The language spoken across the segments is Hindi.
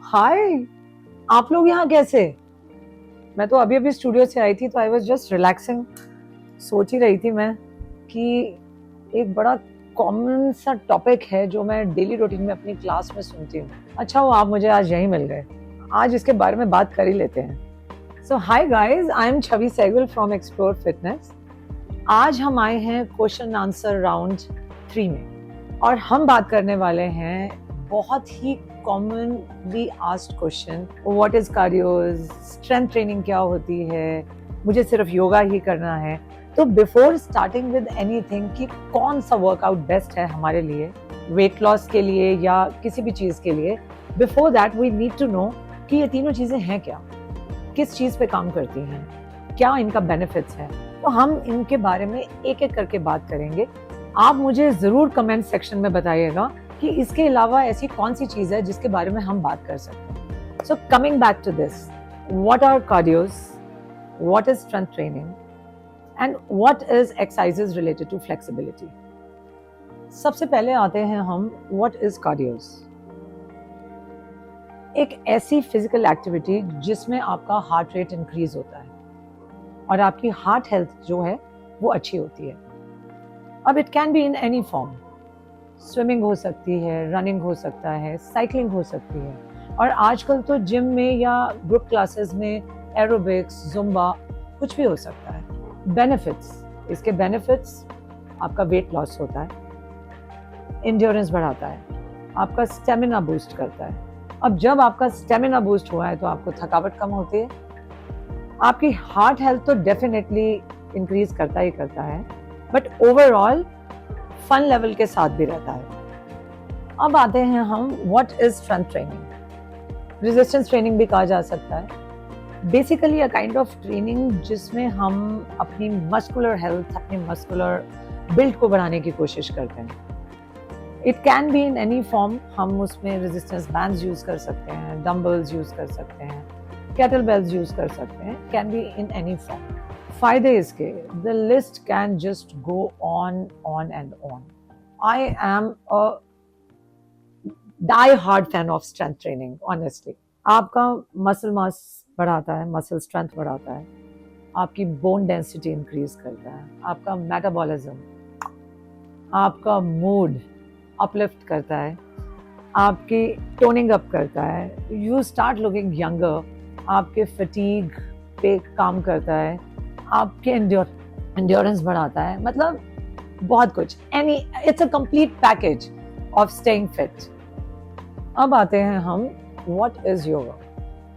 हाय, आप लोग यहाँ कैसे? मैं तो अभी अभी स्टूडियो से आई थी तो आई वाज जस्ट रिलैक्सिंग। सोच ही रही थी मैं कि एक बड़ा कॉमन सा टॉपिक है जो मैं डेली रूटीन में अपनी क्लास में सुनती हूँ। अच्छा हुआ आप मुझे आज यहीं मिल गए। आज इसके बारे में बात कर ही लेते हैं। So hi guys, I am Chhavi Sehgal from Explore Fitness. आज हम आए हैं क्वेश्चन आंसर राउंड 3 में और हम बात करने वाले हैं बहुत ही commonly asked question, what is cardios, strength training क्या होती है, मुझे सिर्फ योगा ही करना है। तो बिफोर स्टार्टिंग विद एनीथिंग कि कौन सा वर्कआउट बेस्ट है हमारे लिए, वेट लॉस के लिए या किसी भी चीज़ के लिए, before that we need to know कि ये तीनों चीज़ें हैं क्या, किस चीज़ पे काम करती हैं, क्या इनका बेनिफिट्स है। तो हम इनके बारे में एक एक करके बात करेंगे। आप मुझे ज़रूर कमेंट सेक्शन में बताइएगा कि इसके अलावा ऐसी कौन सी चीज़ है जिसके बारे में हम बात कर सकते हैं। So coming back to this, what are cardios, what is strength training and what is exercises related to flexibility. सबसे पहले आते हैं हम व्हाट इज कार्डियोज। एक ऐसी फिजिकल एक्टिविटी जिसमें आपका हार्ट रेट इंक्रीज होता है और आपकी हार्ट हेल्थ जो है वो अच्छी होती है। अब it can be in any form, swimming हो सकती है, रनिंग हो सकता है, साइकिलिंग हो सकती है, और आजकल तो जिम में या ग्रुप क्लासेस में एरोबिक्स, जुम्बा, कुछ भी हो सकता है। बेनिफिट्स, इसके बेनिफिट्स, आपका वेट लॉस होता है, इंड्योरेंस बढ़ाता है, आपका स्टेमिना बूस्ट करता है। अब जब आपका स्टेमिना बूस्ट हुआ है तो आपको थकावट कम होती है, आपकी हार्ट हेल्थ तो डेफिनेटली इंक्रीज करता ही करता है, बट ओवरऑल फन लेवल के साथ भी रहता है। अब आते हैं हम what is strength training. Resistance training भी कहा जा सकता है। Basically a kind of training जिसमें हम अपनी मस्कुलर हेल्थ, अपनी मस्कुलर बिल्ड को बढ़ाने की कोशिश करते हैं। It can be in any form. हम उसमें रेजिस्टेंस बैंड्स यूज कर सकते हैं, डंबल्स यूज कर सकते हैं, केटल बेल्स यूज कर सकते हैं, can be in any form. फायदे इसके, the list can just go on and on. I am a die hard fan of strength training honestly. आपका मसल मास बढ़ाता है, मसल स्ट्रेंथ बढ़ाता है, आपकी बोन डेंसिटी इंक्रीज करता है, आपका मेटाबॉलिज्म, आपका मूड अपलिफ्ट करता है, आपकी टोनिंग अप करता है, यू स्टार्ट लुकिंग यंगर, आपके फटीग पे काम करता है, आपके एंड्योरेंस बढ़ाता है, मतलब बहुत कुछ। Any it's a complete package of staying fit. अब आते हैं हम what is yoga,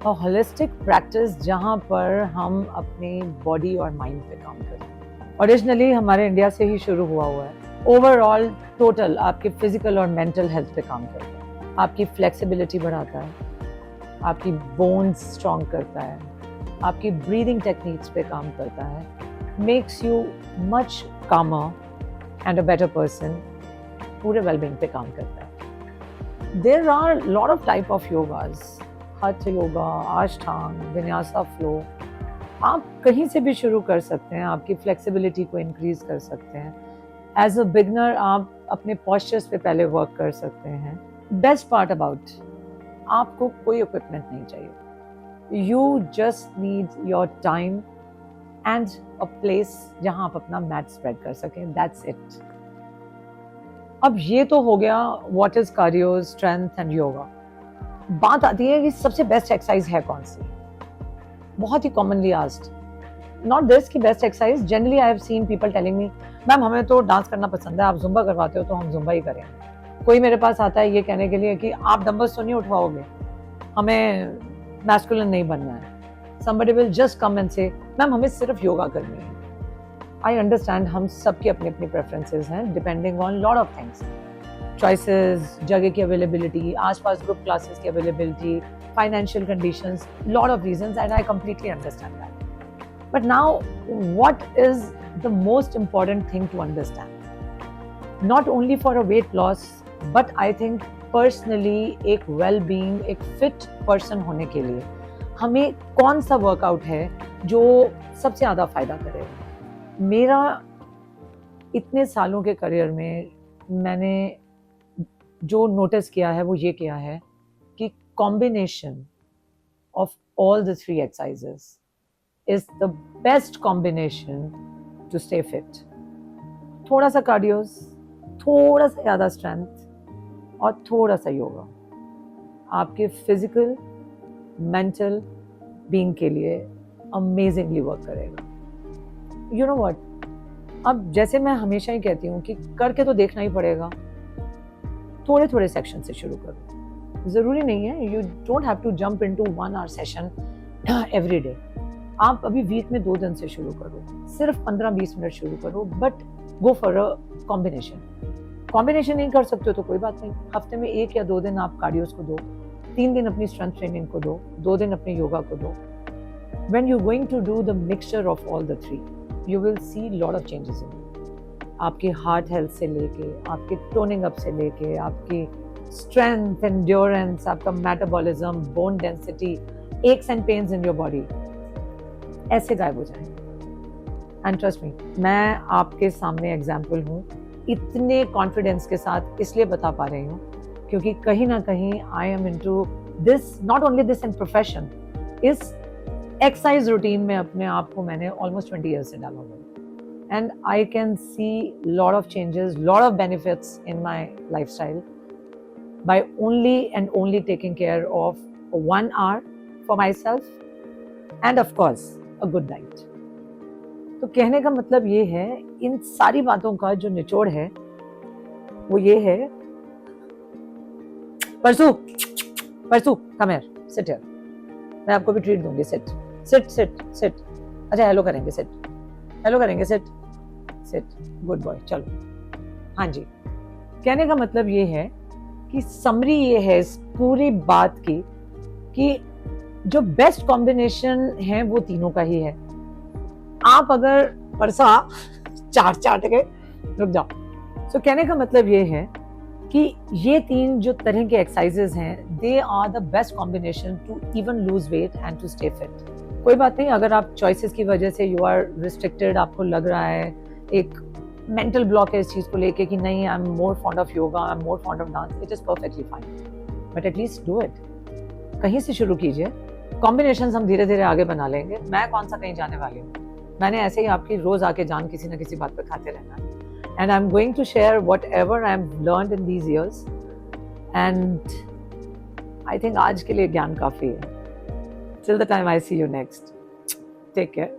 a holistic practice जहाँ पर हम अपनी बॉडी और माइंड पे काम करते हैं। ओरिजिनली हमारे इंडिया से ही शुरू हुआ है। ओवरऑल टोटल आपके फिजिकल और मेंटल हेल्थ पे काम करता है, आपकी फ्लेक्सिबिलिटी बढ़ाता है, आपकी बोन्स स्ट्रॉन्ग करता है, आपकी ब्रीदिंग टेक्निक्स पे काम करता है, makes you much calmer and a better person, पूरे वेलबींग पे काम करता है। There are lot of type of yogas, Hatha yoga, Ashtanga, vinyasa flow. आप कहीं से भी शुरू कर सकते हैं, आपकी फ्लेक्सिबिलिटी को इंक्रीज कर सकते हैं। एज अ बिगनर आप अपने पोस्चर्स पे पहले वर्क कर सकते हैं। बेस्ट पार्ट अबाउट, आपको कोई इक्विपमेंट नहीं चाहिए, you just need your time and a place जहां आप अपना मैट स्प्रेड कर सकें, दैट्स इट। अब ये तो हो गया what is cardio, strength and yoga. बात आती है कि सबसे बेस्ट एक्सरसाइज है कौन सी। बहुत ही कॉमनली आस्क्ड, नॉट दिस की best exercise, generally I have seen people telling me, ma'am हमें तो डांस करना पसंद है, आप जुम्बा करवाते हो तो हम जुम्बा ही करेंगे। कोई मेरे पास आता है ये कहने के लिए कि आप डंबल्स तो नहीं उठवाओगे, हमें मैस्कुलिन नहीं बनना है। somebody will just come and say, ma'am हमें सिर्फ योगा करनी है। आई अंडरस्टैंड, हम सबकी अपनी अपनी प्रेफरेंसेस हैं, depending on lot of things, choices, जगह की अवेलेबिलिटी, आसपास ग्रुप क्लासेस की availability, financial conditions, lot of reasons, and I completely understand that. But now, what is the most important thing to understand? Not only for a weight loss, but I think personally एक well-being, एक fit person होने के लिए हमें कौन सा वर्कआउट है जो सबसे ज़्यादा फायदा करेगा। मेरा इतने सालों के करियर में मैंने जो नोटिस किया है वो ये किया है कि combination of all the three exercises is the best combination to stay fit. थोड़ा सा कार्डियोस, थोड़ा सा ज़्यादा स्ट्रेंथ और थोड़ा सा योगा आपके फिजिकल मेंटल बीइंग के लिए अमेजिंगली वर्क करेगा। यू नो व्हाट, अब जैसे मैं हमेशा ही कहती हूँ कि करके तो देखना ही पड़ेगा। थोड़े थोड़े सेक्शन से शुरू करो, ज़रूरी नहीं है you don't have to jump into 1 hour session every day. आप अभी वीक में 2 दिन से शुरू करो, सिर्फ 15-20 मिनट शुरू करो, but go for a combination नहीं कर सकते हो तो कोई बात नहीं, हफ्ते में 1 या 2 दिन आप कार्डियोस को दो, 3 दिन अपनी स्ट्रेंथ ट्रेनिंग को दो, 2 दिन अपने योगा को दो। When you're going to do the mixture of all the three, you will see lot of changes in you. आपकी हार्ट हेल्थ से लेके, आपके टोनिंग अप से लेके, आपकी स्ट्रेंथ, एंड्योरेंस, आपका metabolism, bone density, x and pains in your body ऐसे गायब हो जाएंगे। एंड ट्रस्ट मी, मैं आपके सामने एग्जाम्पल हूँ, इतने कॉन्फिडेंस के साथ इसलिए बता पा रही हूँ क्योंकि कहीं ना कहीं I am into this, not only this in profession, इस एक्सरसाइज रूटीन में अपने आप को मैंने ऑलमोस्ट 20 ईयर्स से डाला हुआ, and I can see lot of changes, lot of benefits in my lifestyle by only and only taking care of 1 hour for myself and of course a good diet. तो कहने का मतलब ये है, इन सारी बातों का जो निचोड़ है वो ये है, परसू कम हियर, सिट हियर, मैं आपको भी ट्रीट दूंगी, सिट सिट सिट सिट। अच्छा हेलो करेंगे, सिट, हेलो करेंगे, सिट सिट, गुड बॉय, चलो। हाँ जी, कहने का मतलब ये है कि समरी ये है इस पूरी बात की कि जो बेस्ट कॉम्बिनेशन है वो तीनों का ही है। आप अगर परसा 4 चाट के रुक जाओ, तो कहने का मतलब ये है कि ये 3 जो तरह के एक्सरसाइजेस हैं, they are the best combination to even lose weight and to stay fit. कोई बात नहीं, अगर आप चॉइसेस की वजह से यू आर रिस्ट्रिक्टेड, आपको लग रहा है एक मेंटल ब्लॉक है इस चीज़ को लेके कि नहीं, I am more fond of yoga, I am more fond of dance, it is perfectly fine, but at least do it. कहीं से शुरू कीजिए, कॉम्बिनेशन हम धीरे धीरे आगे बना लेंगे। मैं कौन सा कहीं जाने वाली हूँ, मैंने ऐसे ही आपकी रोज आके जान किसी ना किसी बात पे खाते रहना है। And I'm going to share whatever I've learned in these years, and I think आज के लिए ज्ञान काफी है। Till the time I see you next, take care.